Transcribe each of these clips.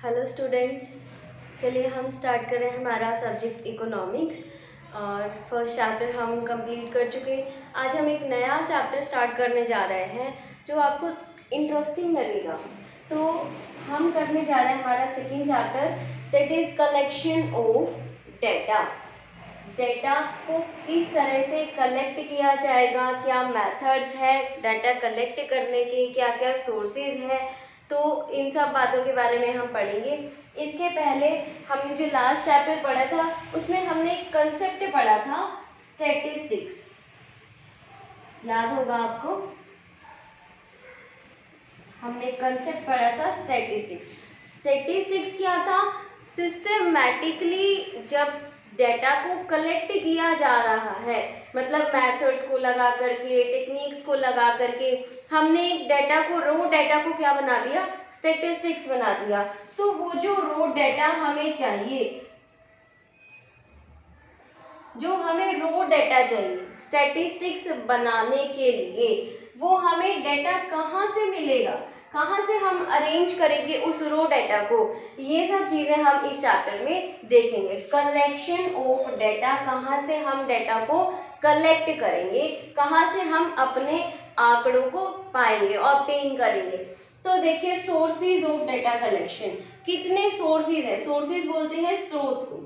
Hello students, चलिए हम start करें हमारा सब्जेक्ट इकोनॉमिक्स। और फर्स्ट चैप्टर हम कंप्लीट कर चुके। आज हम एक नया चैप्टर स्टार्ट करने जा रहे हैं जो आपको इंटरेस्टिंग लगेगा। तो हम करने जा रहे हैं हमारा second chapter, that is collection of data. Data को किस तरह से कलेक्ट किया जाएगा, क्या मेथड्स है डाटा कलेक्ट करने के, क्या क्या सोर्सेज है, तो इन सब बातों के बारे में हम पढ़ेंगे। इसके पहले हमने जो लास्ट चैप्टर पढ़ा था उसमें हमने एक कंसेप्ट पढ़ा था, स्टैटिस्टिक्स। याद होगा आपको, हमने कंसेप्ट पढ़ा था स्टैटिस्टिक्स। स्टैटिस्टिक्स क्या था? सिस्टमैटिकली जब डेटा को कलेक्ट किया जा रहा है, मतलब मेथड्स को लगा करके, टेक्निक्स को लगा करके, हमने डेटा को, रो डेटा को क्या बना दिया? स्टैटिस्टिक्स बना दिया। तो वो जो रो डेटा हमें चाहिए, जो हमें रो डेटा चाहिए स्टैटिस्टिक्स बनाने के लिए, वो हमें डेटा कहाँ से मिलेगा, कहाँ से हम अरेंज करेंगे उस रो डेटा को, ये सब चीज़ें हम इस चैप्टर में देखेंगे। कलेक्शन ऑफ डेटा, कहाँ से हम डेटा को कलेक्ट करेंगे, कहाँ से हम अपने आंकड़ों को पाएंगे, ऑब्टेन करेंगे। तो देखिए, सोर्सेज ऑफ डेटा कलेक्शन, कितने सोर्सेज है? सोर्सेज बोलते हैं स्रोत को।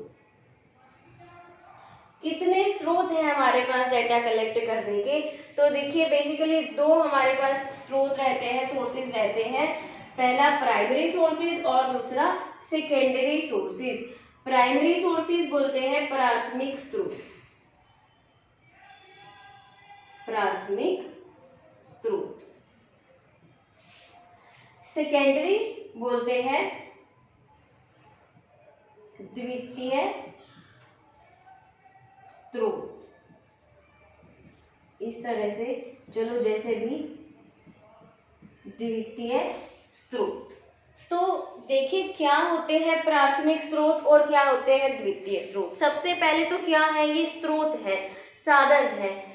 कितने स्रोत हैं हमारे पास डेटा कलेक्ट करने के? तो देखिए, बेसिकली दो हमारे पास स्रोत रहते हैं, सोर्सेज रहते हैं। पहला प्राइमरी सोर्सेज और दूसरा सेकेंडरी सोर्सेज। प्राइमरी सोर्सेज बोलते हैं प्राथमिक स्रोत, प्राथमिक स्रोत। सेकेंडरी बोलते हैं द्वितीय स्रोत। इस तरह से, चलो जैसे भी, द्वितीय स्रोत। तो देखिए क्या होते हैं प्राथमिक स्रोत और क्या होते हैं द्वितीय स्रोत। सबसे पहले तो क्या है, ये स्रोत है, साधन है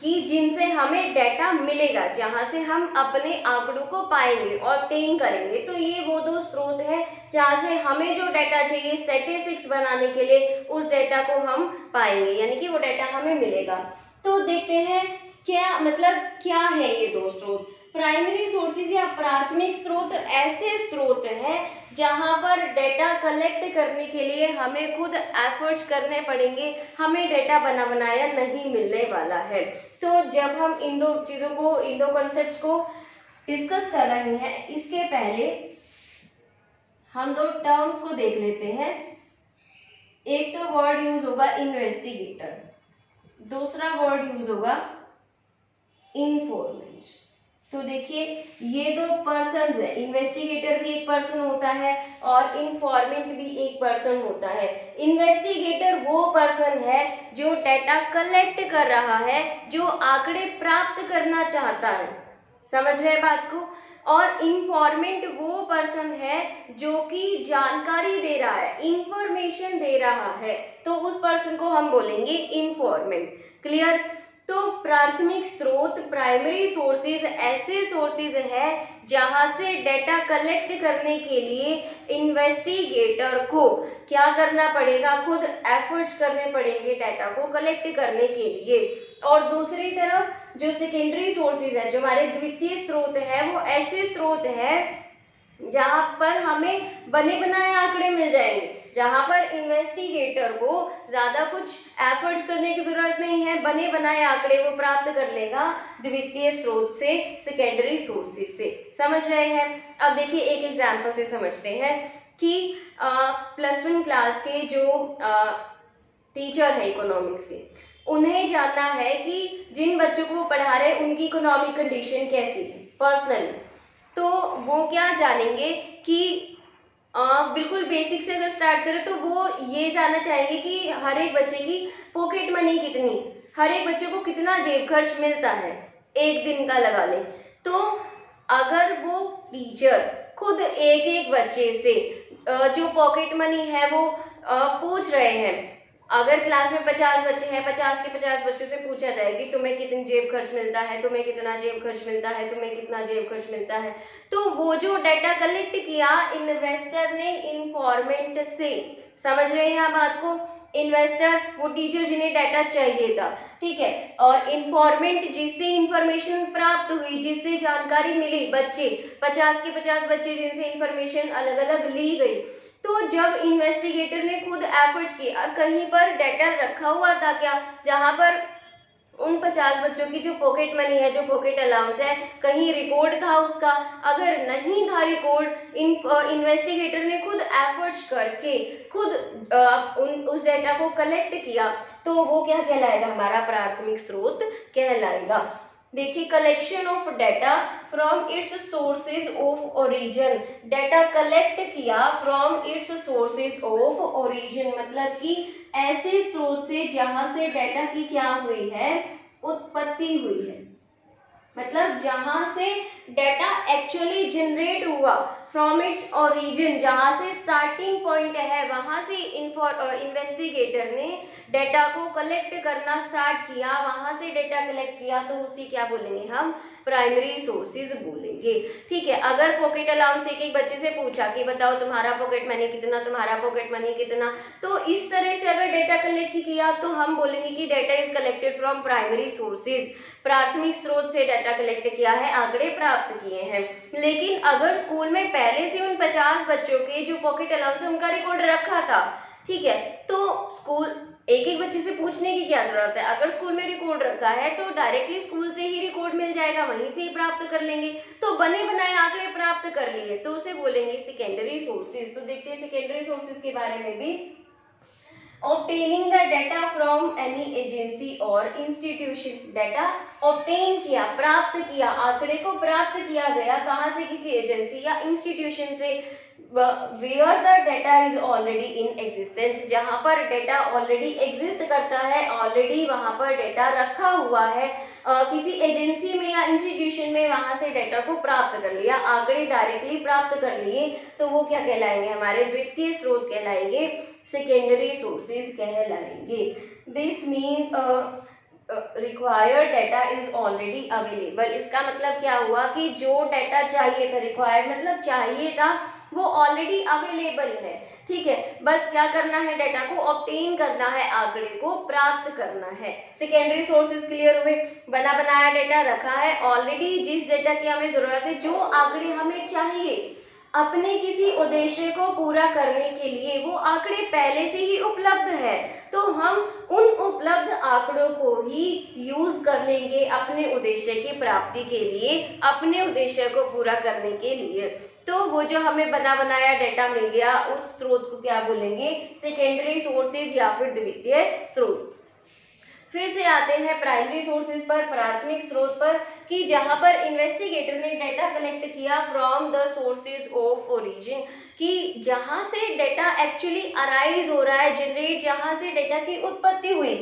कि जिनसे हमें डेटा मिलेगा, जहां से हम अपने आंकड़ों को पाएंगे, ऑब्टेन करेंगे। तो ये वो दो स्रोत है जहां से हमें जो डेटा चाहिए स्टैटिस्टिक्स बनाने के लिए, उस डेटा को हम पाएंगे, यानी कि वो डेटा हमें मिलेगा। तो देखते हैं क्या मतलब, क्या है ये दो स्रोत। प्राइमरी सोर्सेज या प्राथमिक स्रोत ऐसे स्रोत हैं जहां पर डेटा कलेक्ट करने के लिए हमें खुद एफर्ट्स करने पड़ेंगे, हमें डेटा बना बनाया नहीं मिलने वाला है। तो जब हम इन दो चीज़ों को, इन दो कॉन्सेप्ट्स को डिस्कस कर रहे हैं, इसके पहले हम दो टर्म्स को देख लेते हैं। एक तो वर्ड यूज होगा इन्वेस्टिगेटर, दूसरा वर्ड यूज होगा इन्फॉर्मेंट। तो देखिए, ये दो पर्सन्स है, इन्वेस्टिगेटर भी एक पर्सन होता है और इन्फॉर्मेंट भी एक पर्सन होता है। इन्वेस्टिगेटर वो पर्सन है जो डेटा कलेक्ट कर रहा है, जो आंकड़े प्राप्त करना चाहता है, समझ रहे बात को। और इन्फॉर्मेंट वो पर्सन है जो कि जानकारी दे रहा है, इंफॉर्मेशन दे रहा है, तो उस पर्सन को हम बोलेंगे इन्फॉर्मेंट। क्लियर? तो प्राथमिक स्रोत, प्राइमरी सोर्सेज ऐसे सोर्सेज है जहां से डेटा कलेक्ट करने के लिए इन्वेस्टिगेटर को क्या करना पड़ेगा, खुद एफर्ट्स करने पड़ेंगे डेटा को कलेक्ट करने के लिए। और दूसरी तरफ जो सेकेंडरी सोर्सेज है, जो हमारे द्वितीय स्रोत है, वो ऐसे स्रोत है जहां पर हमें बने बनाए आंकड़े मिल जाएंगे, जहां पर इन्वेस्टिगेटर को ज्यादा कुछ एफर्ट्स करने की जरूरत नहीं है, बने बनाए आंकड़े को प्राप्त कर लेगा द्वितीय स्रोत से, सेकेंडरी सोर्सेज से। समझ रहे हैं? अब देखिए, एक एग्जांपल से समझते हैं कि +1 क्लास के जो टीचर है इकोनॉमिक्स के, उन्हें जानना है कि जिन बच्चों को वो पढ़ा रहे हैं उनकी इकोनॉमिक कंडीशन कैसी है पर्सनली। तो वो क्या जानेंगे कि बिल्कुल बेसिक से अगर स्टार्ट करें तो वो ये जानना चाहेंगे कि हर एक बच्चे की पॉकेट मनी कितनी, हर एक बच्चे को कितना जेब खर्च मिलता है, एक दिन का लगा लें। तो अगर वो टीचर खुद एक एक बच्चे से जो पॉकेट मनी है वो पूछ रहे हैं, अगर क्लास में 50 बच्चे हैं, 50 के 50 बच्चों से पूछा जाए कि तुम्हें कितनी जेब खर्च मिलता है, तुम्हें कितना जेब खर्च मिलता है, तुम्हें कितना जेब खर्च मिलता है, तो वो जो डाटा कलेक्ट किया इन्वेस्टर ने इन्फॉर्मेंट से, समझ रहे हैं आप बात को, इन्वेस्टर वो टीचर जिन्हें डाटा चाहिए था, ठीक है, और इन्फॉर्मेंट जिससे इंफॉर्मेशन प्राप्त हुई, जिससे जानकारी मिली, बच्चे 50 के 50 बच्चे जिनसे इंफॉर्मेशन अलग अलग ली गई। तो जब इन्वेस्टिगेटर ने खुद एफर्ट्स किए, और कहीं पर डाटा रखा हुआ था क्या, जहां पर उन 50 बच्चों की जो पॉकेट मनी है, जो पॉकेट अलाउंस है, कहीं रिकॉर्ड था उसका, अगर नहीं था रिकॉर्ड, इन्वेस्टिगेटर ने खुद एफर्ट्स करके खुद उस डाटा को कलेक्ट किया, तो वो क्या कहलाएगा, हमारा प्राथमिक स्रोत कहलाएगा। देखिए, collection of data from its sources of origin, data collect किया from its sources of origin, मतलब कि ऐसे स्रोत से जहां से डाटा की क्या हुई है, उत्पत्ति हुई है, मतलब जहां से डाटा एक्चुअली जनरेट हुआ, फ्रॉम इट्स ओरिजिन, जहां से स्टार्टिंग पॉइंट है, वहां से इन्वेस्टिगेटर ने डाटा को कलेक्ट करना स्टार्ट किया, वहां से डाटा कलेक्ट किया, तो उसी क्या बोलेंगे हम, प्राइमरी सोर्सेज बोलेंगे। ठीक है, अगर पॉकेट अलाउंस एक एक बच्चे से पूछा कि बताओ तुम्हारा पॉकेट मनी कितना, तुम्हारा पॉकेट मनी कितना, तो इस तरह से अगर डाटा कलेक्ट किया तो हम बोलेंगे कि data is collected from primary sources, प्राथमिक स्रोत से डाटा कलेक्ट किया है, आंकड़े प्राप्त किए हैं। लेकिन अगर स्कूल में पहले से उन 50 बच्चों के जो पॉकेट अलाउंस है उनका रिकॉर्ड रखा था, ठीक है, तो स्कूल एक एक बच्चे से पूछने की क्या जरूरत है, अगर स्कूल में रिकॉर्ड रखा है तो डायरेक्टली स्कूल से ही रिकॉर्ड मिल जाएगा, वहीं से ही प्राप्त कर लेंगे, तो बने बनाए आंकड़े प्राप्त कर लिए, तो उसे बोलेंगे सेकेंडरी सोर्सेज। तो देखते हैं सेकेंडरी सोर्सेज के बारे में भी। Obtaining the data from any agency or institution, data obtain किया, प्राप्त किया, आंकड़े को प्राप्त किया गया कहाँ से, किसी एजेंसी या इंस्टीट्यूशन से, where the data is already in existence, जहाँ पर डाटा ऑलरेडी एग्जिस्ट करता है, ऑलरेडी वहाँ पर डाटा रखा हुआ है, किसी एजेंसी में या इंस्टीट्यूशन में, वहाँ से डाटा को प्राप्त कर लिया, आंकड़े डायरेक्टली प्राप्त कर लिए, तो वो क्या कहलाएंगे, हमारे द्वितीय स्रोत कहलाएंगे, सेकेंडरी सोर्सेज कहलाएंगे। This means required data is already available, इसका मतलब क्या हुआ कि जो डाटा चाहिए था, रिक्वायर्ड मतलब चाहिए था, वो ऑलरेडी अवेलेबल है, ठीक है, बस क्या करना है, डाटा को ऑब्टेन करना है, आंकड़े को प्राप्त करना है। सेकेंडरी सोर्सेज क्लियर हुए, बना बनाया डाटा रखा है ऑलरेडी, जिस डाटा की हमें जरूरत है, जो आंकड़े हमें चाहिए अपने किसी उद्देश्य को पूरा करने के लिए, वो आंकड़े पहले से ही उपलब्ध है, तो हम उन उपलब्ध आंकड़ों को ही यूज कर लेंगे अपने उद्देश्य की प्राप्ति के लिए, अपने उद्देश्य को पूरा करने के लिए। तो वो जो हमें बना बनाया डाटा मिल गया, उस स्रोत को क्या बोलेंगे, सेकेंडरी सोर्सेज या फिर द्वितीय स्रोत। फिर से आते हैं प्राइमरी सोर्सेज पर, प्राथमिक स्रोत पर, कि जहां पर इन्वेस्टिगेटर ने डाटा कलेक्ट किया from the sources of origin, कि जहां से डाटा एक्चुअली अराइज हो रहा है, जनरेट, जहां से डाटा की उत्पत्ति हुई,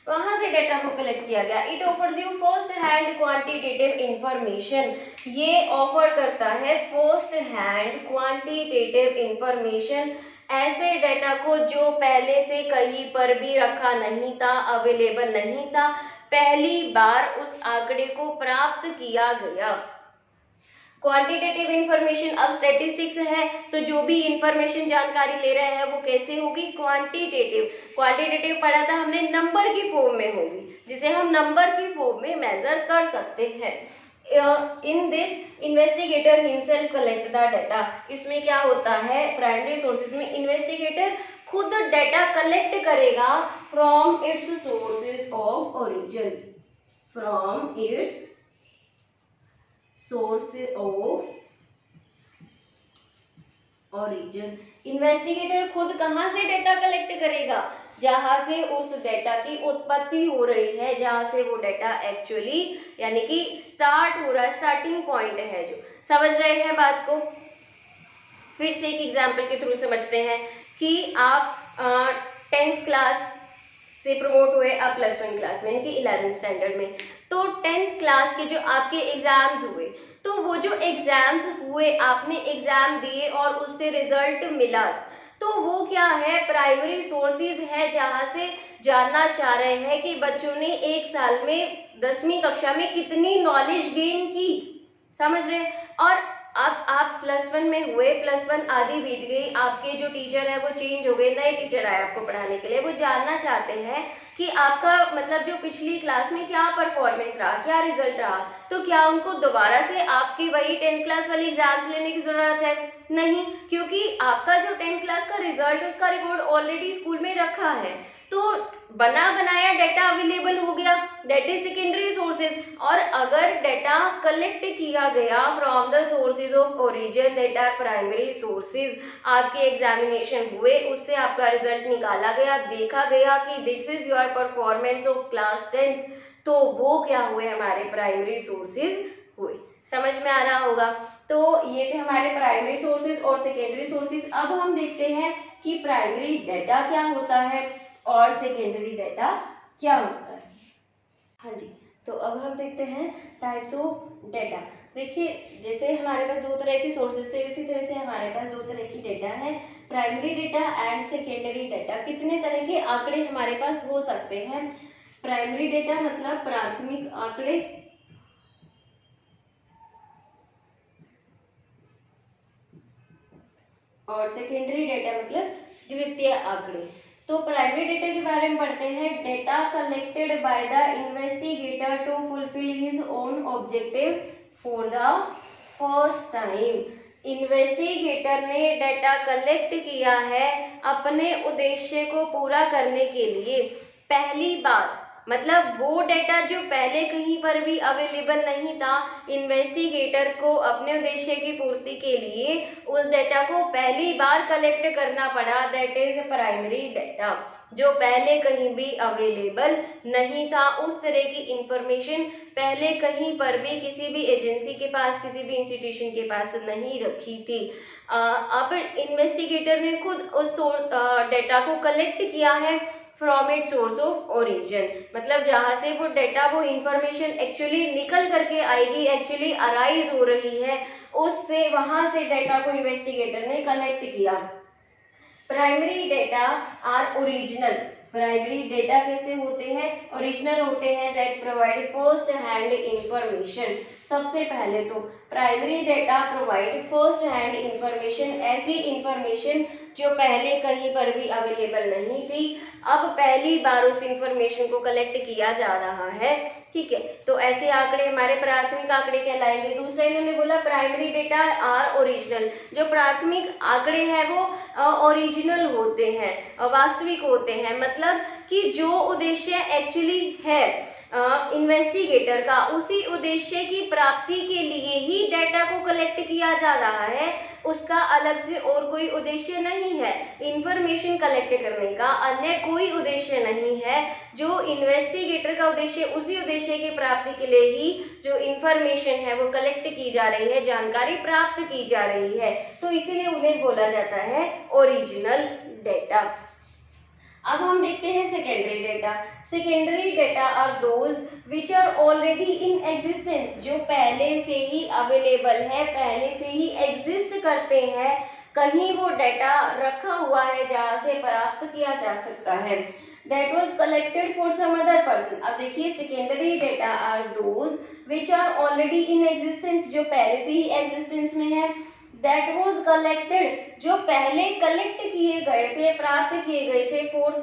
वहां से डाटा को कलेक्ट किया गया। It offers you first hand quantitative information, ये ऑफर करता है फर्स्ट हैंड क्वांटिटेटिव इंफॉर्मेशन, ऐसे डाटा को जो पहले से कहीं पर भी रखा नहीं था, अवेलेबल नहीं था, पहली बार उस आंकड़े को प्राप्त किया गया। क्वांटिटेटिव इंफॉर्मेशन, अब स्टैटिस्टिक्स है तो जो भी इंफॉर्मेशन जानकारी ले रहे हैं वो कैसे होगी, क्वांटिटेटिव। क्वांटिटेटिव पढ़ा था हमने, नंबर की फॉर्म में होगी, जिसे हम नंबर की फॉर्म में मेजर कर सकते हैं। In this investigator himself collect the data, इसमें क्या होता है, प्राइमरी सोर्सेज में इन्वेस्टिगेटर खुद डाटा कलेक्ट करेगा from its sources of origin, from its sources of origin. Investigator खुद कहां से डाटा कलेक्ट करेगा, जहां से उस डाटा की उत्पत्ति हो रही है, जहां से वो डाटा एक्चुअली यानी कि स्टार्ट हो रहा है, स्टार्टिंग पॉइंट है, जो समझ रहे हैं बात को। फिर से एक एग्जांपल के थ्रू समझते हैं कि आप 10th क्लास से प्रमोट हुए आप +1 क्लास में, यानी कि 11th स्टैंडर्ड में, तो 10th क्लास के जो आपके एग्जाम्स हुए, तो वो जो एग्जाम्स हुए, आपने एग्जाम दिए और उससे रिजल्ट मिला, तो वो क्या है, प्राइमरी सोर्सेज है जहाँ से जानना चाह रहे हैं कि बच्चों ने एक साल में 10वीं कक्षा में कितनी नॉलेज गेन की, समझ रहे। और अब आप +1 में हुए, +1 आधी बीत गई, आपके जो टीचर है वो चेंज हो गए, नए टीचर आए आपको पढ़ाने के लिए, वो जानना चाहते हैं कि आपका मतलब जो पिछली क्लास में क्या परफॉर्मेंस रहा, क्या रिजल्ट रहा। तो क्या उनको दोबारा से आपकी वही 10th क्लास वाली एग्जाम्स लेने की जरूरत है? नहीं, क्योंकि आपका जो 10th क्लास का रिजल्ट, उसका रिकॉर्ड ऑलरेडी स्कूल में रखा है, तो बना बनाया डाटा अवेलेबल हो गया, दैट इज सेकेंडरी सोर्सेज। और अगर डाटा कलेक्ट किया गया from the sources of origin, that are primary sources, आपके एग्जामिनेशन हुए, उससे आपका रिजल्ट निकाला गया, देखा गया कि this is your performance of class 10th, तो वो क्या हुए, हमारे प्राइमरी सोर्सेज हुए। समझ में आ रहा होगा। तो ये थे हमारे प्राइमरी सोर्सेज और सेकेंडरी सोर्सेज। अब हम देखते हैं कि प्राइमरी डाटा क्या होता है और सेकेंडरी डाटा क्या होता है। हाँ जी, तो अब हम देखते हैं टाइप्स ऑफ डाटा। देखिए, जैसे हमारे पास दो तरह के सोर्सेज थे, उसी तरह से हमारे पास दो तरह की डाटा है, primary data and secondary data. कितने तरह के आंकड़े हमारे पास हो सकते हैं? प्राइमरी डाटा मतलब प्राथमिक आंकड़े, और सेकेंडरी डाटा मतलब द्वितीय आंकड़े। तो प्राइमरी डेटा के बारे में पढ़ते हैं। Data collected by the investigator to fulfil his own objective for the first time. Investigator ने डेटा कलेक्ट किया है अपने उद्देश्य को पूरा करने के लिए पहली बार, मतलब वो डेटा जो पहले कहीं पर भी अवेलेबल नहीं था, इन्वेस्टिगेटर को अपने उद्देश्य की पूर्ति के लिए उस डेटा को पहली बार कलेक्ट करना पड़ा, दैट इज प्राइमरी डेटा। जो पहले कहीं भी अवेलेबल नहीं था, उस तरह की इंफॉर्मेशन पहले कहीं पर भी किसी भी एजेंसी के पास, किसी भी इंस्टीट्यूशन के पास नहीं रखी थी। अब इन्वेस्टिगेटर ने खुद उस डेटा को कलेक्ट किया है from it source of origin, मतलब जहाँ से वो डेटा, वो इंफॉर्मेशन एक्चुअली निकल करके आएगी, एक्चुअली अराइज हो रही है, उससे वहां से डेटा को इन्वेस्टिगेटर ने कलेक्ट किया। Primary data are original. Primary data कैसे होते हैं? ओरिजिनल होते हैं, that provide first hand information. सबसे पहले तो primary data provide first hand information, ऐसी इंफॉर्मेशन जो पहले कहीं पर भी अवेलेबल नहीं थी, अब पहली बार उस इंफॉर्मेशन को कलेक्ट किया जा रहा है, ठीक है। तो ऐसे आंकड़े हमारे प्राथमिक आंकड़े कहलाएंगे। दूसरा इन्होंने बोला प्राइमरी डेटा आर ओरिजिनल, जो प्राथमिक आंकड़े हैं वो ओरिजिनल होते हैं, वास्तविक होते हैं, मतलब कि जो उद्देश्य एक्चुअली है इन्वेस्टिगेटर का, उसी उद्देश्य की प्राप्ति के लिए ही डेटा को कलेक्ट किया जा रहा है, उसका अलग से और कोई उद्देश्य नहीं है। इंफॉर्मेशन कलेक्ट करने का अन्य कोई उद्देश्य नहीं है। जो इन्वेस्टिगेटर का उद्देश्य, उसी उद्देश्य की प्राप्ति के लिए ही जो इंफॉर्मेशन है वो कलेक्ट की जा रही है, जानकारी प्राप्त की जा रही है, तो इसीलिए उन्हें बोला जाता है ओरिजिनल डेटा। अब हम देखते हैं secondary data. Secondary data are those which are already in existence, जो पहले से ही अवेलेबल है, पहले से ही एग्जिस्ट करते हैं, कहीं वो डेटा रखा हुआ है जहाँ से प्राप्त किया जा सकता है। That was collected for some other person. अब देखिए, secondary data are those which are already in existence, जो पहले से ही एग्जिस्टेंस में है, दैट वॉज कलेक्टेड, जो पहले कलेक्ट किए गए थे, प्राप्त किए गए थे, फॉर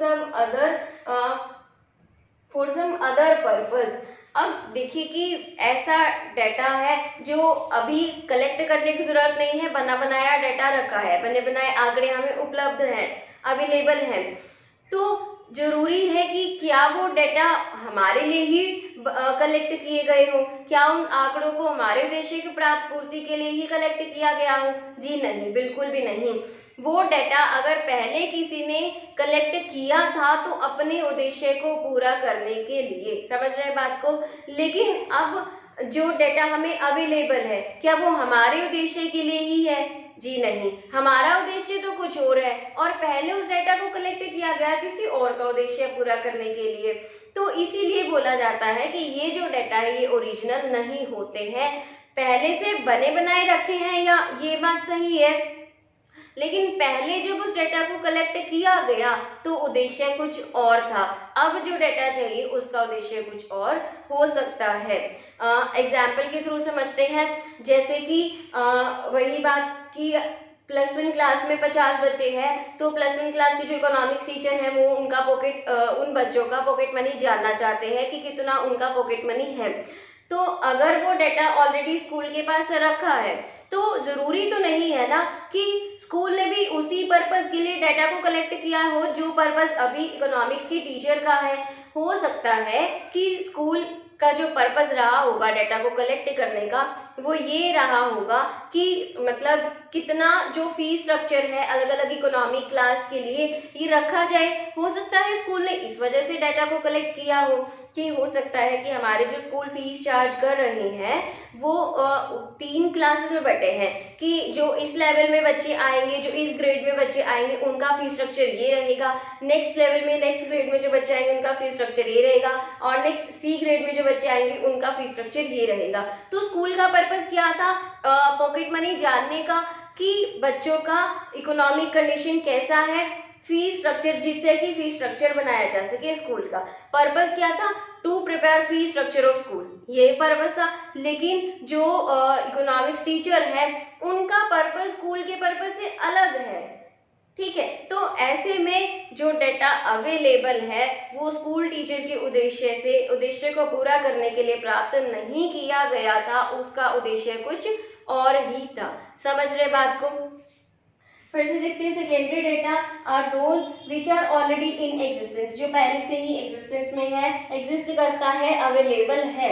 सम अदर पर्पस। अब देखिए कि ऐसा डाटा है जो अभी कलेक्ट करने की जरूरत नहीं है, बना बनाया डाटा रखा है, बने बनाए आंकड़े हमें उपलब्ध हैं, अवेलेबल हैं, तो जरूरी है कि क्या वो डाटा हमारे लिए ही कलेक्ट किए गए हो, क्या उन आंकड़ों को हमारे उद्देश्य की प्राप्त पूर्ति के लिए ही कलेक्ट किया गया हो? जी नहीं, बिल्कुल भी नहीं। वो डाटा अगर पहले किसी ने कलेक्ट किया था तो अपने उद्देश्य को पूरा करने के लिए, समझ रहे बात को, लेकिन अब जो डाटा हमें अवेलेबल है, क्या वो हमारे उद्देश्य के लिए ही है? जी नहीं, हमारा उद्देश्य तो कुछ और है और पहले उस डाटा को कलेक्ट किया गया किसी और का उद्देश्य पूरा करने के लिए, तो इसीलिए बोला जाता है कि ये जो डाटा है ये ओरिजिनल नहीं होते हैं, पहले से बने बनाए रखे हैं, या ये बात सही है, लेकिन पहले जब उस डेटा को कलेक्ट किया गया तो उद्देश्य कुछ और था, अब जो डेटा चाहिए उसका उद्देश्य कुछ और हो सकता है। एग्जाम्पल के थ्रू समझते हैं, जैसे कि वही बात कि +1 क्लास में 50 बच्चे हैं, तो +1 क्लास के जो इकोनॉमिक्स टीचर हैं वो उनका उन बच्चों का पॉकेट मनी जानना चाहते हैं कि कितना उनका पॉकेट मनी है। तो अगर वो डेटा ऑलरेडी स्कूल के पास रखा है तो जरूरी तो नहीं है ना कि स्कूल ने भी उसी पर्पस के लिए डाटा को कलेक्ट किया हो जो पर्पस अभी इकोनॉमिक्स की टीचर का है। हो सकता है कि स्कूल का जो पर्पस रहा होगा डाटा को कलेक्ट करने का वो ये रहा होगा कि मतलब कितना जो फीस स्ट्रक्चर है अलग अलग इकोनॉमिक क्लास के लिए ये रखा जाए। हो सकता है स्कूल ने इस वजह से डाटा को कलेक्ट किया हो कि हो सकता है कि हमारे जो स्कूल फीस चार्ज कर रहे हैं वो 3 क्लासेस में बटे हैं कि जो इस लेवल में बच्चे आएंगे, जो इस ग्रेड में बच्चे आएंगे उनका फीस स्ट्रक्चर ये रहेगा, नेक्स्ट लेवल में नेक्स्ट ग्रेड में जो बच्चे आएंगे उनका फीस स्ट्रक्चर ये रहेगा, और नेक्स्ट सी ग्रेड में जो बच्चे आएंगे उनका फीस स्ट्रक्चर ये रहेगा। तो स्कूल का पर्पस क्या था? पॉकेट मनी जानने का कि बच्चों का इकोनॉमिक कंडीशन कैसा है, फीस स्ट्रक्चर, जिससे कि फीस स्ट्रक्चर बनाया जा सके। स्कूल का पर्पस क्या था? To prepare fees structure of school, ये पर्पस था। लेकिन जो इकोनॉमिक्स टीचर है उनका पर्पस स्कूल के पर्पस से अलग है, ठीक है। तो ऐसे में जो डेटा अवेलेबल है वो स्कूल टीचर के उद्देश्य को पूरा करने के लिए प्राप्त नहीं किया गया था, उसका उद्देश्य कुछ और ही था। समझ रहे बात को? फिर से देखते हैं, secondary data are those which are already in existence, जो पहले से ही एग्जिस्टेंस में है, एग्जिस्ट करता है, अवेलेबल है।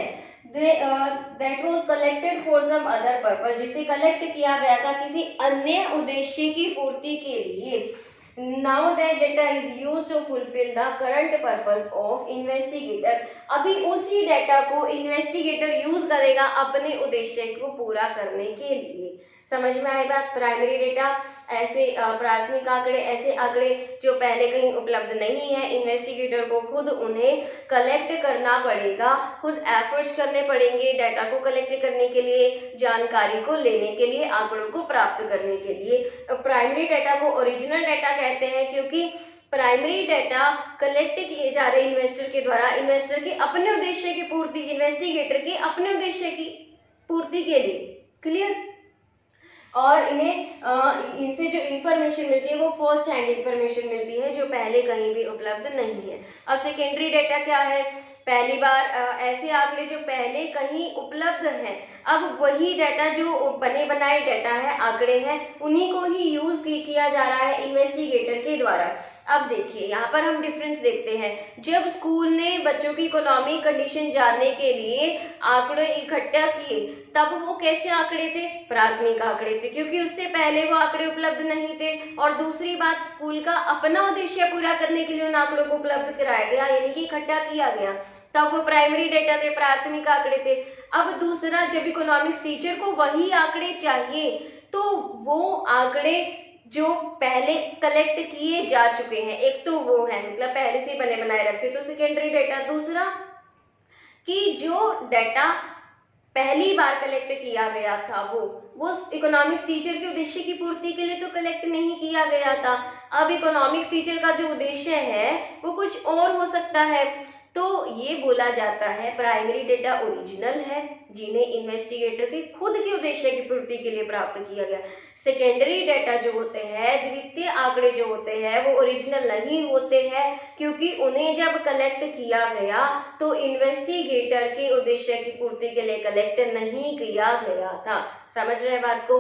That was collected for some other purpose, जिसे कलेक्ट किया गया था किसी अन्य उद्देश्य की पूर्ति के लिए। Now that data is used to fulfil the current purpose of investigator, अभी उसी डेटा को इन्वेस्टिगेटर यूज करेगा अपने उद्देश्य को पूरा करने के लिए। समझ में आई बात? प्राइमरी डेटा ऐसे प्राथमिक आंकड़े, ऐसे आंकड़े जो पहले कहीं उपलब्ध नहीं है, इन्वेस्टिगेटर को खुद उन्हें कलेक्ट करना पड़ेगा, खुद एफर्ट्स करने पड़ेंगे डाटा को कलेक्ट करने के लिए, जानकारी को लेने के लिए, आंकड़ों को प्राप्त करने के लिए। प्राइमरी डाटा को ओरिजिनल डाटा कहते हैं क्योंकि प्राइमरी डाटा कलेक्ट किए जा रहे इन्वेस्टर के द्वारा, इन्वेस्टर के अपने उद्देश्य की पूर्ति, इन्वेस्टिगेटर के अपने उद्देश्य की पूर्ति के लिए। क्लियर? और इनसे जो इन्फॉर्मेशन मिलती है वो फर्स्ट हैंड इन्फॉर्मेशन मिलती है जो पहले कहीं भी उपलब्ध नहीं है। अब सेकेंडरी डेटा क्या है? पहली बार ऐसे आंकड़े जो पहले कहीं उपलब्ध हैं, अब वही डाटा जो बने बनाए डाटा है, आंकड़े हैं, उन्हीं को ही यूज किया जा रहा है इन्वेस्टिगेटर के द्वारा। अब देखिए यहाँ पर हम डिफरेंस देखते हैं। जब स्कूल ने बच्चों की इकोनॉमिक कंडीशन जानने के लिए आंकड़े इकट्ठा किए तब वो कैसे आंकड़े थे? प्राथमिक आंकड़े थे, क्योंकि उससे पहले वो आंकड़े उपलब्ध नहीं थे। और दूसरी बात, स्कूल का अपना उद्देश्य पूरा करने के लिए उन आंकड़ों को उपलब्ध कराया गया, यानी कि इकट्ठा किया गया, तब वो प्राइमरी डेटा थे, प्राथमिक आंकड़े थे। अब दूसरा, जब इकोनॉमिक्स टीचर को वही आंकड़े चाहिए तो वो आंकड़े जो पहले कलेक्ट किए जा चुके हैं, एक तो वो है मतलब पहले से बने बनाए रखे, तो सेकेंडरी डेटा। दूसरा कि जो डाटा पहली बार कलेक्ट किया गया था वो इकोनॉमिक्स टीचर के उद्देश्य की पूर्ति के लिए तो कलेक्ट नहीं किया गया था। अब इकोनॉमिक्स टीचर का जो उद्देश्य है वो कुछ और हो सकता है, तो ये बोला जाता है प्राइमरी डेटा ओरिजिनल है, जिन्हें इन्वेस्टिगेटर के खुद के उद्देश्य की पूर्ति के लिए प्राप्त किया गया। सेकेंडरी डेटा जो होते हैं, द्वितीय आंकड़े जो होते हैं, वो ओरिजिनल नहीं होते हैं, क्योंकि उन्हें जब कलेक्ट किया गया तो इन्वेस्टिगेटर के उद्देश्य की पूर्ति के लिए कलेक्ट नहीं किया गया था। समझ रहे बात को?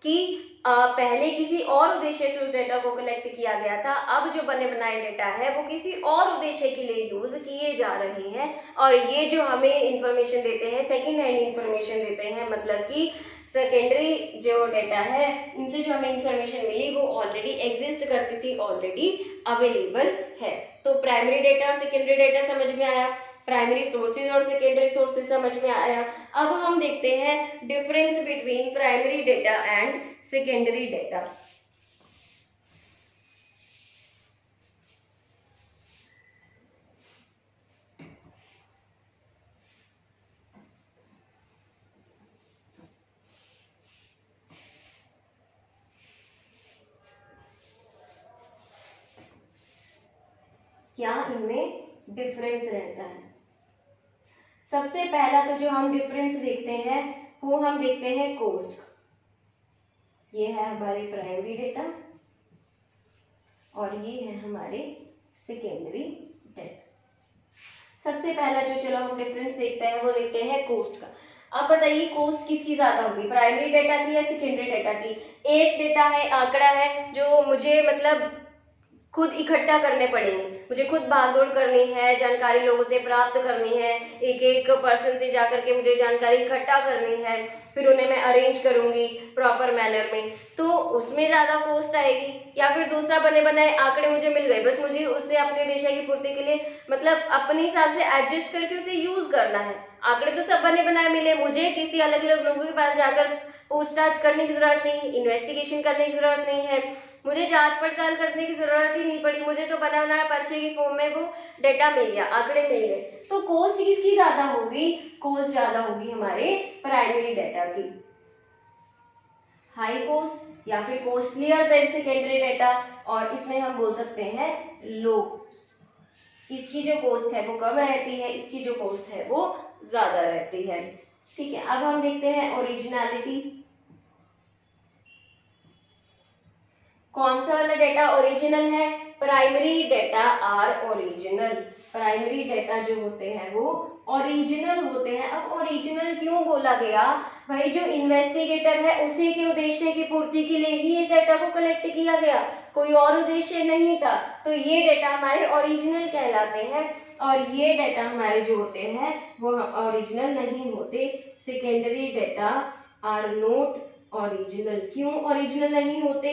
कि पहले किसी और उद्देश्य से उस डेटा को कलेक्ट किया गया था, अब जो बने बनाए डेटा है वो किसी और उद्देश्य के लिए यूज किए जा रहे हैं, और ये जो हमें इंफॉर्मेशन देते हैं सेकंड हैंड इंफॉर्मेशन देते हैं, मतलब कि सेकेंडरी जो डेटा है इनसे जो हमें इंफॉर्मेशन मिली वो ऑलरेडी एग्जिस्ट करती थी, ऑलरेडी अवेलेबल है। तो प्राइमरी डेटा और सेकेंडरी डेटा समझ में आया, प्राइमरी सोर्सेज और सेकेंडरी सोर्सेज समझ में आया। अब हम देखते हैं difference between primary data and secondary data. क्या इनमें डिफरेंस रहता है। सबसे पहला तो जो हम डिफरेंस देखते हैं वो हम देखते हैं कॉस्ट। ये है हमारे प्राइमरी डेटा और ये है हमारे सेकेंडरी डेटा। सबसे पहला जो चलो हम डिफरेंस देखते हैं वो देखते हैं कॉस्ट का। अब बताइए कॉस्ट किसकी ज्यादा होगी, प्राइमरी डेटा की या सेकेंडरी डेटा की। एक डेटा है, आंकड़ा है जो मुझे मतलब खुद इकट्ठा करने पड़ेंगे, मुझे खुद भागदौड़ करनी है, जानकारी लोगों से प्राप्त करनी है, एक एक पर्सन से जाकर के मुझे जानकारी इकट्ठा करनी है, फिर उन्हें मैं अरेंज करूंगी प्रॉपर मैनर में, तो उसमें ज़्यादा कॉस्ट आएगी। या फिर दूसरा बने बनाए आंकड़े मुझे मिल गए, बस मुझे उससे अपने उद्देश्य की पूर्ति के लिए मतलब अपने हिसाब से एडजस्ट करके उसे यूज करना है। आंकड़े तो सब बने बनाए मिले, मुझे किसी अलग अलग लोगों के पास जाकर पूछताछ करने की जरूरत नहीं है, इन्वेस्टिगेशन करने की जरूरत नहीं है, मुझे जांच पड़ताल करने की जरूरत ही नहीं पड़ी, मुझे तो बना बनाया पर्चे की फॉर्म में वो डेटा मिल गया, आंकड़े मिल गए। तो कॉस्ट किसकी ज्यादा होगी, कॉस्ट ज्यादा होगी हमारे प्राइमरी डेटा की। हाई कॉस्ट या फिर कॉस्टलियर देन सेकेंडरी डेटा, और इसमें हम बोल सकते हैं लो कॉस्ट। इसकी जो कॉस्ट है वो कम रहती है, इसकी जो कॉस्ट है वो ज्यादा रहती है। ठीक है, अब हम देखते हैं ओरिजिनलिटी। कौन सा वाला डेटा ओरिजिनल है, primary data are original. Primary data जो होते हैं वो ओरिजिनल होते हैं। अब ओरिजिनल क्यों बोला गया, भाई जो इन्वेस्टिगेटर है उसी के उद्देश्य की पूर्ति के लिए ही इस डेटा को कलेक्ट किया गया, कोई और उद्देश्य नहीं था, तो ये डेटा हमारे ओरिजिनल कहलाते हैं। और ये डेटा हमारे जो होते हैं वो ओरिजिनल नहीं होते, secondary data are not original. क्यों ओरिजिनल नहीं होते,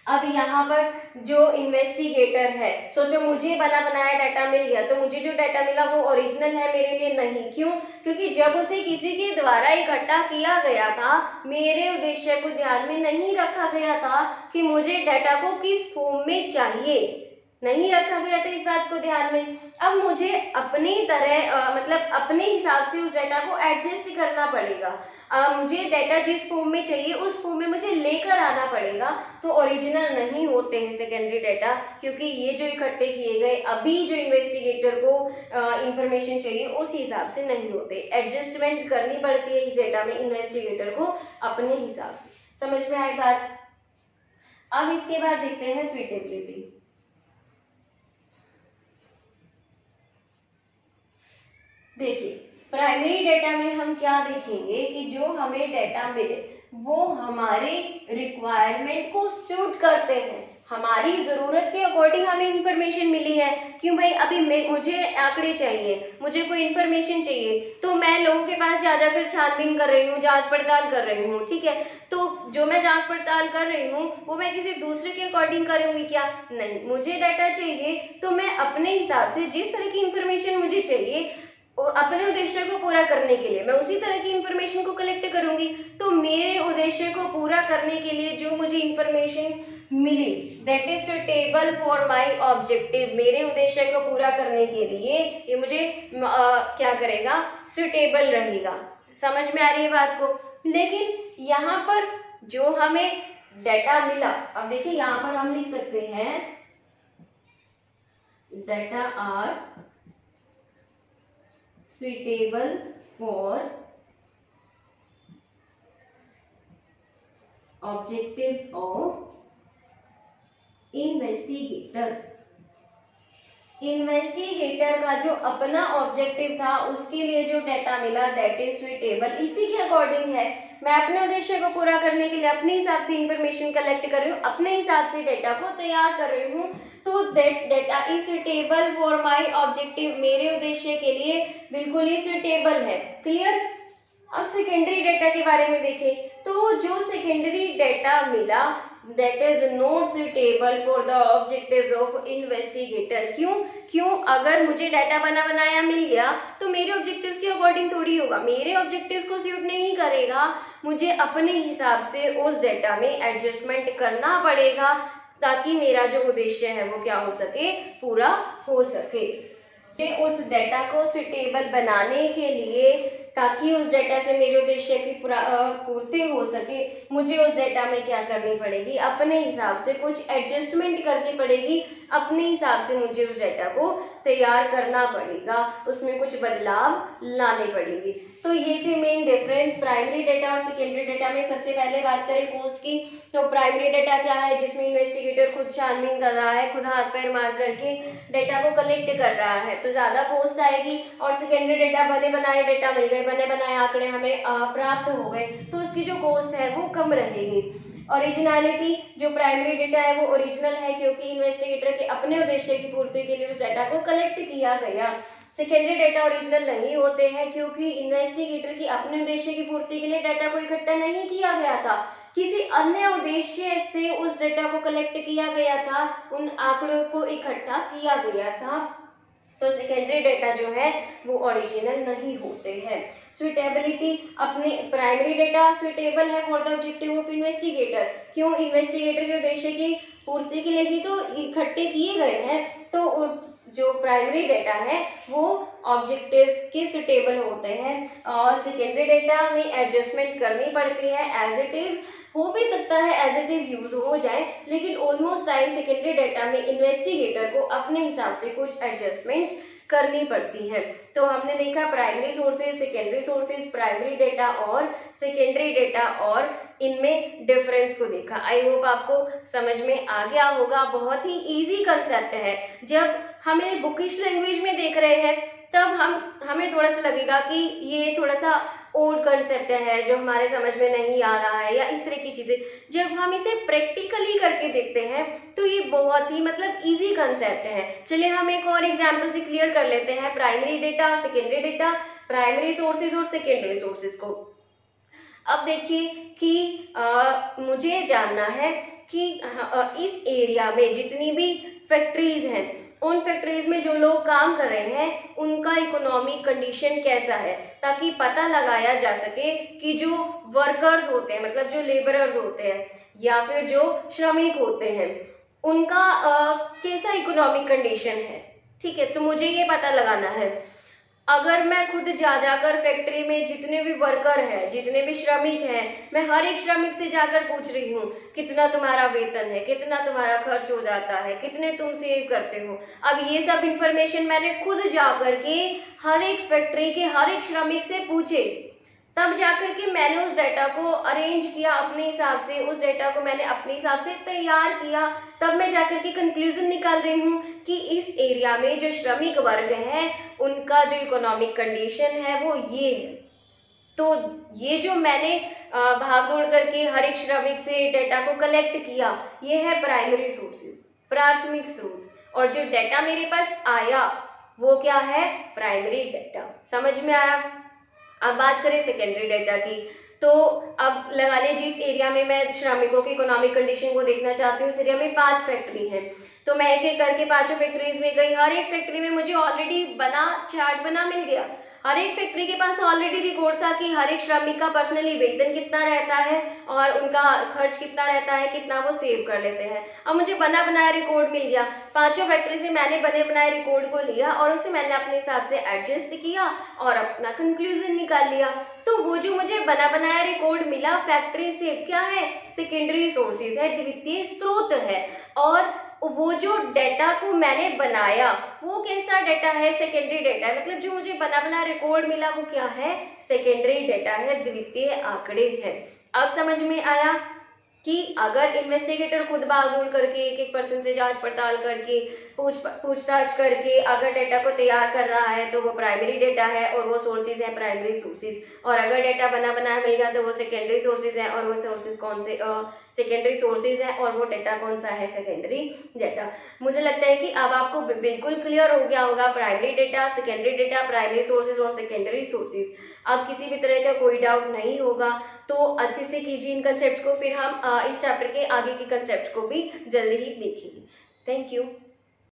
अब यहाँ पर जो इन्वेस्टिगेटर है, सोचो मुझे बना बनाया डाटा मिल गया, तो मुझे जो डाटा मिला वो ओरिजिनल है मेरे लिए नहीं। क्यों, क्योंकि जब उसे किसी के द्वारा इकट्ठा किया गया था, मेरे उद्देश्य को ध्यान में नहीं रखा गया था कि मुझे डाटा को किस फॉर्म में चाहिए, नहीं रखा गया था इस बात को ध्यान में। अब मुझे अपनी तरह मतलब अपने हिसाब से उस डाटा को एडजस्ट करना पड़ेगा। मुझे डाटा जिस फॉर्म में चाहिए उस फॉर्म में मुझे लेकर आना पड़ेगा, तो ओरिजिनल नहीं होते हैं सेकेंडरी डाटा, क्योंकि ये जो इकट्ठे किए गए अभी जो इन्वेस्टिगेटर को इंफॉर्मेशन चाहिए उस हिसाब से नहीं होते, एडजस्टमेंट करनी पड़ती है इस डाटा में इन्वेस्टिगेटर को अपने हिसाब से। समझ में आए बात। अब इसके बाद देखते हैं सुइटेबिलिटी। देखिए प्राइमरी डेटा में हम क्या देखेंगे कि जो हमें डेटा मिले वो हमारी रिक्वायरमेंट को सूट करते हैं, हमारी ज़रूरत के अकॉर्डिंग हमें इंफॉर्मेशन मिली है। क्यों भाई, अभी मुझे आंकड़े चाहिए, मुझे कोई इंफॉर्मेशन चाहिए, तो मैं लोगों के पास जा जाकर छानबीन कर रही हूँ, जांच पड़ताल कर रही हूँ। ठीक है, तो जो मैं जांच पड़ताल कर रही हूँ वो मैं किसी दूसरे के अकॉर्डिंग करूँगी क्या, नहीं। मुझे डाटा चाहिए तो मैं अपने हिसाब से जिस तरह की इंफॉर्मेशन मुझे चाहिए अपने उद्देश्य को पूरा करने के लिए मैं उसी तरह की इंफॉर्मेशन को कलेक्ट करूंगी। तो मेरे उद्देश्य को पूरा करने के लिए जो मुझे इंफॉर्मेशन मिली that is suitable for my objective, मेरे उद्देश्य को पूरा करने के लिए ये मुझे क्या करेगा, सुटेबल रहेगा। समझ में आ रही है बात को। लेकिन यहाँ पर जो हमें डाटा मिला, अब देखिए यहाँ पर हम लिख सकते हैं data are suitable for objectives of investigator। Investigator का जो अपना ऑब्जेक्टिव था उसके लिए जो डाटा मिला दैट इज सुइटेबल, इसी के अकॉर्डिंग है। मैं अपने उद्देश्य को पूरा करने के लिए अपने हिसाब से इंफॉर्मेशन कलेक्ट कर रही हूँ, अपने हिसाब से डाटा को तैयार कर रही हूँ, तो that data is suitable for my objective, मेरे उद्देश्य के लिए बिल्कुल ही सुटेबल है। क्लियर। अब सेकेंडरी डाटा के बारे में देखें तो जो सेकेंडरी डाटा मिला that is not suitable for the objectives of investigator. क्यों, अगर मुझे डाटा बना बनाया मिल गया तो मेरे ऑब्जेक्टिव्स के अकॉर्डिंग थोड़ी होगा, मेरे ऑब्जेक्टिव्स को सूट नहीं करेगा, मुझे अपने हिसाब से उस डाटा में एडजस्टमेंट करना पड़ेगा ताकि मेरा जो उद्देश्य है वो क्या हो सके, पूरा हो सके। उस डाटा को सुटेबल बनाने के लिए ताकि उस डेटा से मेरे उद्देश्य की पूर्ति हो सके, मुझे उस डेटा में क्या करनी पड़ेगी, अपने हिसाब से कुछ एडजस्टमेंट करनी पड़ेगी, अपने हिसाब से मुझे उस डेटा को तैयार करना पड़ेगा, उसमें कुछ बदलाव लाने पड़ेंगे। तो ये थे मेन डिफरेंस प्राइमरी डेटा और सेकेंडरी डेटा में। सबसे पहले बात करें कोस्ट की, तो प्राइमरी डेटा क्या है, जिसमें इन्वेस्टिगेटर खुद छानबीन कर रहा है, खुद हाथ पैर मार करके डेटा को कलेक्ट कर रहा है, तो ज़्यादा कॉस्ट आएगी। और सेकेंडरी डेटा बने बनाए डेटा मिल गए, बने बनाए आंकड़े हमें प्राप्त हो गए, तो उसकी जो कॉस्ट है वो कम रहेगी। ओरिजिनलिटी, जो प्राइमरी डेटा है वो ओरिजिनल है क्योंकि इन्वेस्टिगेटर के अपने उद्देश्य की पूर्ति के लिए उस डेटा को कलेक्ट किया गया। सेकेंडरी डेटा ओरिजिनल नहीं होते हैं क्योंकि इन्वेस्टिगेटर की अपने उद्देश्य की पूर्ति के लिए डेटा को इकट्ठा नहीं किया गया था, किसी अन्य उद्देश्य से उस डेटा को कलेक्ट किया गया था, उन आंकड़ों को इकट्ठा किया गया था। तो सेकेंडरी डेटा जो है वो ओरिजिनल नहीं होते हैं। सुइटेबिलिटी, अपने प्राइमरी डेटा सुइटेबल है for the objective of investigator, क्यों, इन्वेस्टिगेटर के उद्देश्य की पूर्ति के लिए ही तो इकट्ठे किए गए हैं, तो जो प्राइमरी डेटा है वो ऑब्जेक्टिव्स के सुटेबल होते हैं। और सेकेंडरी डेटा में एडजस्टमेंट करनी पड़ती है, एज इट इज हो भी सकता है एज इट इज यूज हो जाए, लेकिन ऑलमोस्ट टाइम सेकेंडरी डेटा में इन्वेस्टिगेटर को अपने हिसाब से कुछ एडजस्टमेंट्स करनी पड़ती है। तो हमने देखा primary sources, secondary sources, primary data और सेकेंडरी डेटा और इनमें डिफरेंस को देखा। आई होप आपको समझ में आ गया होगा। बहुत ही इजी कंसेप्ट है, जब हमें बुकिश लैंग्वेज में देख रहे हैं तब हमें थोड़ा सा लगेगा कि ये थोड़ा सा ओल्ड कंसेप्ट है जो हमारे समझ में नहीं आ रहा है या इस तरह की चीज़ें। जब हम इसे प्रैक्टिकली करके देखते हैं तो ये बहुत ही मतलब इजी कंसेप्ट है। चलिए हम एक और एग्जांपल से क्लियर कर लेते हैं प्राइमरी डेटा और सेकेंडरी डेटा, प्राइमरी सोर्सेज और सेकेंडरी सोर्सेज को। अब देखिए कि मुझे जानना है कि इस एरिया में जितनी भी फैक्ट्रीज हैं, उन फैक्ट्रीज में जो लोग काम कर रहे हैं उनका इकोनॉमिक कंडीशन कैसा है, ताकि पता लगाया जा सके कि जो वर्कर्स होते हैं, मतलब जो लेबरर्स होते हैं या फिर जो श्रमिक होते हैं, उनका कैसा इकोनॉमिक कंडीशन है। ठीक है, तो मुझे ये पता लगाना है। अगर मैं खुद जाकर फैक्ट्री में जितने भी वर्कर हैं, जितने भी श्रमिक हैं, मैं हर एक श्रमिक से जाकर पूछ रही हूँ कितना तुम्हारा वेतन है, कितना तुम्हारा खर्च हो जाता है, कितने तुम सेव करते हो। अब ये सब इंफॉर्मेशन मैंने खुद जाकर के हर एक फैक्ट्री के हर एक श्रमिक से पूछे, तब जाकर के मैंने उस डेटा को अरेंज किया अपने हिसाब से, उस डेटा को मैंने अपने हिसाब से तैयार किया, तब मैं जाकर के कंक्लूजन निकाल रही हूँ कि इस एरिया में जो श्रमिक वर्ग है उनका जो इकोनॉमिक कंडीशन है वो ये है। तो ये जो मैंने भाग दौड़ करके हर एक श्रमिक से डेटा को कलेक्ट किया, ये है प्राइमरी सोर्सेज, प्राथमिक स्रोत, और जो डेटा मेरे पास आया वो क्या है, प्राइमरी डेटा। समझ में आया। अब बात करें सेकेंडरी डेटा की, तो अब लगा लीजिए इस एरिया में मैं श्रमिकों की इकोनॉमिक कंडीशन को देखना चाहती हूँ। इस एरिया में 5 फैक्ट्री हैं, तो मैं एक एक करके 5 फैक्ट्रीज में गई। हर एक फैक्ट्री में मुझे ऑलरेडी चार्ट बना मिल गया। हर एक फैक्ट्री के पास ऑलरेडी रिकॉर्ड था कि हर एक श्रमिक का पर्सनली वेतन कितना रहता है और उनका खर्च कितना रहता है, कितना वो सेव कर लेते हैं। अब मुझे बना बनाया रिकॉर्ड मिल गया। 5 फैक्ट्री से मैंने बने बनाए रिकॉर्ड को लिया और उसे मैंने अपने हिसाब से एडजस्ट किया और अपना कंक्लूजन निकाल लिया। तो वो जो मुझे बना बनाया रिकॉर्ड मिला फैक्ट्री से, क्या है, सेकेंडरी सोर्सेज है, द्वितीय स्रोत है। और वो जो डेटा को मैंने बनाया वो कैसा डेटा है, सेकेंडरी डेटा है। मतलब जो मुझे बना बनाया रिकॉर्ड मिला वो क्या है, सेकेंडरी डेटा है, द्वितीय आंकड़े हैं। अब समझ में आया कि अगर इन्वेस्टिगेटर खुद भाग-दौड़ करके एक एक पर्सन से जांच पड़ताल करके पूछताछ करके अगर डेटा को तैयार कर रहा है तो वो प्राइमरी डेटा है और वो सोर्सेज है प्राइमरी सोर्सेज, और अगर डेटा बना बनाया मिल गया तो वो सेकेंडरी सोर्सेज है और वो सोर्सेज कौन से, सेकेंडरी सोर्सेज है और वो डेटा कौन सा है, सेकेंडरी डेटा। मुझे लगता है कि अब आपको बिल्कुल क्लियर हो गया होगा primary data, secondary data, primary sources और सेकेंडरी सोर्सेज। अब किसी भी तरह का कोई डाउट नहीं होगा, तो अच्छे से कीजिए इन कंसेप्ट को, फिर हम इस चैप्टर के आगे के कंसेप्ट को भी जल्दी ही देखेंगे। Thank you.